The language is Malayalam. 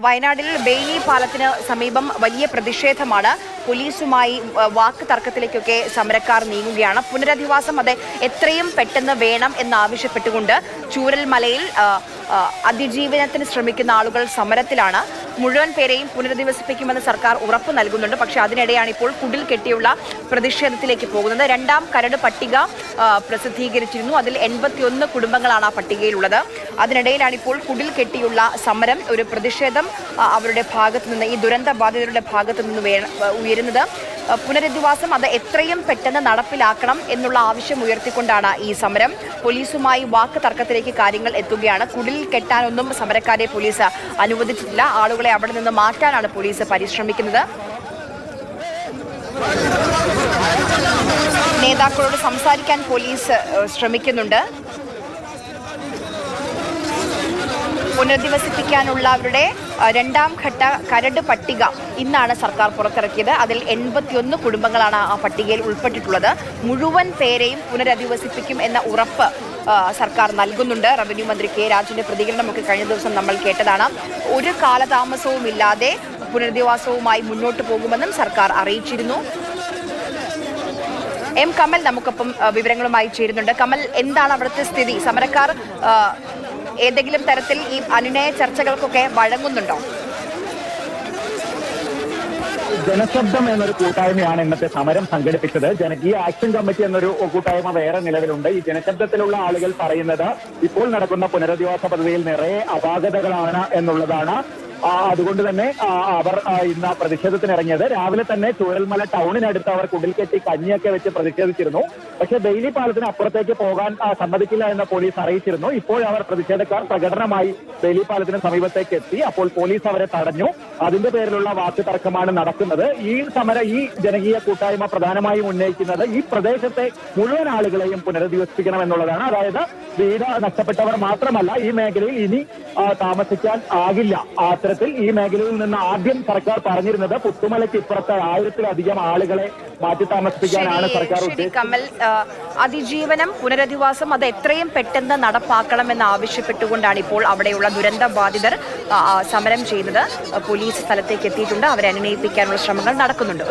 വയനാട്ടിൽ ബെയിലി പാലത്തിന് സമീപം വലിയ പ്രതിഷേധമാണ്. പോലീസുമായി വാക്ക് തർക്കത്തിലേക്കൊക്കെ സമരക്കാർ നീങ്ങുകയാണ്. പുനരധിവാസം അത് എത്രയും പെട്ടെന്ന് വേണം എന്നാവശ്യപ്പെട്ടുകൊണ്ട് ചൂരൽമലയിൽ അതിജീവനത്തിന് ശ്രമിക്കുന്ന ആളുകൾ സമരത്തിലാണ്. മുഴുവൻ പേരെയും പുനരധിവസിപ്പിക്കുമെന്ന് സർക്കാർ ഉറപ്പ് നൽകുന്നുണ്ട്. പക്ഷേ അതിനിടെയാണ് ഇപ്പോൾ കുടിൽ കെട്ടിയുള്ള പ്രതിഷേധത്തിലേക്ക് പോകുന്നത്. രണ്ടാം കരട് പട്ടിക പ്രസിദ്ധീകരിച്ചിരുന്നു. അതിൽ 81 കുടുംബങ്ങളാണ് ആ പട്ടികയിലുള്ളത്. അതിനിടയിലാണ് ഇപ്പോൾ കുടിൽ കെട്ടിയുള്ള സമരം, ഒരു പ്രതിഷേധം അവരുടെ ഭാഗത്തു നിന്ന്, ഈ ദുരന്ത ബാധിതരുടെ ഭാഗത്തു നിന്ന് ഉയരുന്നത്. പുനരധിവാസം അത് എത്രയും പെട്ടെന്ന് നടപ്പിലാക്കണം എന്നുള്ള ആവശ്യം ഉയർത്തിക്കൊണ്ടാണ് ഈ സമരം. പോലീസുമായി വാക്ക് തർക്കത്തിലേക്ക് കാര്യങ്ങൾ എത്തുകയാണ്. കുടിൽ കെട്ടാനൊന്നും സമരക്കാരെ പോലീസ് അനുവദിച്ചിട്ടില്ല. ആളുകളെ അവിടെ നിന്ന് മാറ്റാനാണ് പോലീസ് പരിശ്രമിക്കുന്നത്. നേതാക്കളോട് സംസാരിക്കാൻ പോലീസ് ശ്രമിക്കുന്നുണ്ട്. പുനരധിവസിപ്പിക്കാനുള്ളവരുടെ രണ്ടാം ഘട്ട കരട് പട്ടിക ഇന്നാണ് സർക്കാർ പുറത്തിറക്കിയത്. അതിൽ 81 കുടുംബങ്ങളാണ് ആ പട്ടികയിൽ ഉൾപ്പെട്ടിട്ടുള്ളത്. മുഴുവൻ പേരെയും പുനരധിവസിപ്പിക്കും എന്ന ഉറപ്പ് സർക്കാർ നൽകുന്നുണ്ട്. റവന്യൂ മന്ത്രി കെ രാജുവിന്റെ പ്രതികരണമൊക്കെ കഴിഞ്ഞ ദിവസം നമ്മൾ കേട്ടതാണ്. ഒരു കാലതാമസവുമില്ലാതെ പുനരധിവാസവുമായി മുന്നോട്ട് പോകുമെന്നും സർക്കാർ അറിയിച്ചിരുന്നു. എം കമൽ നമുക്കൊപ്പം വിവരങ്ങളുമായി ചേരുന്നുണ്ട്. കമൽ, എന്താണ് അവിടുത്തെ സ്ഥിതി? സമരക്കാർ ഏതെങ്കിലും തരത്തിൽ ഈ അനുനയ ചർച്ചകൾക്കൊക്കെ വഴങ്ങുന്നുണ്ടോ? ജനശബ്ദം എന്നൊരു കൂട്ടായ്മയാണ് ഇന്നത്തെ സമരം സംഘടിപ്പിച്ചത്. ജനകീയ ആക്ഷൻ കമ്മിറ്റി എന്നൊരു കൂട്ടായ്മ വേറെ നിലവിലുണ്ട്. ഈ ജനശബ്ദത്തിലുള്ള ആളുകൾ പറയുന്നത് ഇപ്പോൾ നടക്കുന്ന പുനരധിവാസ പദ്ധതിയിൽ നിറയെ അപാകതകളാണ് എന്നുള്ളതാണ്. അതുകൊണ്ട് തന്നെ അവർ ഇന്ന് പ്രതിഷേധത്തിനിറങ്ങിയത്. രാവിലെ തന്നെ ചൂരൽമല ടൗണിനടുത്ത് അവർ കുടിൽക്കെട്ടി കഞ്ഞിയൊക്കെ വെച്ച് പ്രതിഷേധിച്ചിരുന്നു. പക്ഷേ ബെയിലി പാലത്തിന് അപ്പുറത്തേക്ക് പോകാൻ സമ്മതിക്കില്ല എന്ന് പോലീസ് അറിയിച്ചിരുന്നു. ഇപ്പോൾ അവർ പ്രതിഷേധക്കാർ പ്രകടനമായി ബെയിലി പാലത്തിന് സമീപത്തേക്ക് എത്തി. അപ്പോൾ പോലീസ് അവരെ തടഞ്ഞു. അതിന്റെ പേരിലുള്ള വാക്ക് തർക്കമാണ് നടക്കുന്നത്. ഈ ജനകീയ കൂട്ടായ്മ പ്രധാനമായും ഉന്നയിക്കുന്നത് ഈ പ്രദേശത്തെ മുഴുവൻ ആളുകളെയും പുനരധിവസിപ്പിക്കണം എന്നുള്ളതാണ്. അതായത് വീട് നഷ്ടപ്പെട്ടവർ മാത്രമല്ല, ഈ മേഖലയിൽ ഇനി താമസിക്കാൻ ആകില്ല. അത്തരത്തിൽ ഈ മേഖലയിൽ നിന്ന് ആദ്യം സർക്കാർ പറഞ്ഞിരുന്നത് പുത്തുമലയ്ക്ക് ഇപ്പുറത്തെ 1000-ലധികം ആളുകളെ മാറ്റി താമസിപ്പിക്കാനാണ് സർക്കാർ ഉദ്ദേശിച്ചത്. അതിജീവനം, പുനരധിവാസം അത് എത്രയും പെട്ടെന്ന് നടപ്പാക്കണമെന്ന് ആവശ്യപ്പെട്ടുകൊണ്ടാണ് ഇപ്പോൾ അവിടെയുള്ള ദുരന്ത ബാധിതർ സമരം ചെയ്യുന്നത്. പോലീസ് സ്ഥലത്തേക്ക് എത്തിയിട്ടുണ്ട്. അവരെ അനുനയിപ്പിക്കാനുള്ള ശ്രമങ്ങൾ നടക്കുന്നുണ്ട്.